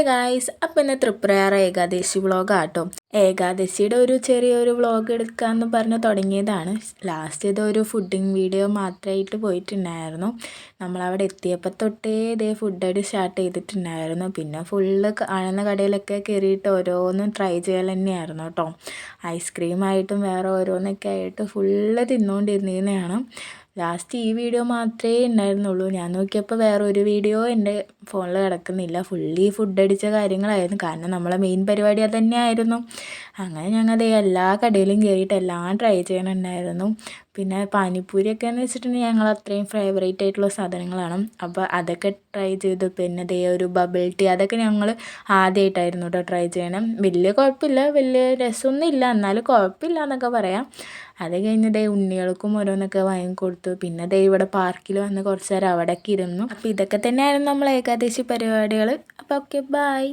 Guys, അപ്പം ഇന്ന് തൃപ്രയാർ ഏകാദശി വ്ളോഗാട്ടോ. ഏകാദശിയുടെ ഒരു ചെറിയൊരു വ്ളോഗ് എടുക്കാമെന്ന് പറഞ്ഞ് തുടങ്ങിയതാണ്. ലാസ്റ്റ് ഇതൊരു ഫുഡിങ് വീഡിയോ മാത്രമായിട്ട് പോയിട്ടുണ്ടായിരുന്നു. നമ്മളവിടെ എത്തിയപ്പോൾ തൊട്ടേ ഇതേ ഫുഡടി സ്റ്റാർട്ട് ചെയ്തിട്ടുണ്ടായിരുന്നു. പിന്നെ ഫുള്ള് കാണുന്ന കടയിലൊക്കെ കയറിയിട്ട് ഓരോന്നും ട്രൈ ചെയ്യൽ തന്നെയായിരുന്നു കേട്ടോ. ഐസ്ക്രീമായിട്ടും വേറെ ഓരോന്നൊക്കെ ആയിട്ട് ഫുള്ള് തിന്നുകൊണ്ടിരുന്നതാണ്. ലാസ്റ്റ് ഈ വീഡിയോ മാത്രമേ ഉണ്ടായിരുന്നുള്ളൂ. ഞാൻ നോക്കിയപ്പോൾ വേറൊരു വീഡിയോ എൻ്റെ ഫോണിൽ കിടക്കുന്നില്ല. ഫുള്ളി ഫുഡ് അടിച്ച കാര്യങ്ങളായിരുന്നു. കാരണം നമ്മളെ മെയിൻ പരിപാടി അത് തന്നെയായിരുന്നു. അങ്ങനെ ഞങ്ങൾ എല്ലാ കടയിലും കയറിയിട്ട് എല്ലാം ട്രൈ ചെയ്യണുണ്ടായിരുന്നു. പിന്നെ പാനിപ്പൂരിയൊക്കെ എന്ന് വെച്ചിട്ടുണ്ടെങ്കിൽ ഞങ്ങൾ അത്രയും ഫേവറേറ്റ് ആയിട്ടുള്ള സാധനങ്ങളാണ്. അപ്പോൾ അതൊക്കെ ട്രൈ ചെയ്തു. പിന്നെ ഒരു ബബിൾ ടീ അതൊക്കെ ഞങ്ങൾ ആദ്യമായിട്ടായിരുന്നു കേട്ടോ ട്രൈ ചെയ്യണം. വലിയ കുഴപ്പമില്ല, വലിയ രസമൊന്നും ഇല്ല, എന്നാലും കുഴപ്പമില്ല എന്നൊക്കെ പറയാം. അത് കഴിഞ്ഞ് ഉണ്ണികൾക്കും ഓരോന്നൊക്കെ വാങ്ങിക്കൊടുത്തു. പിന്നെ ഇവിടെ പാർക്കിൽ വന്ന് കുറച്ച് നേരം അവിടേക്ക് ഇരുന്നു. അപ്പോൾ ഇതൊക്കെ തന്നെയായിരുന്നു നമ്മൾ ഏകാദശി പരിപാടികൾ. അപ്പോൾ ഓക്കെ, ബൈ.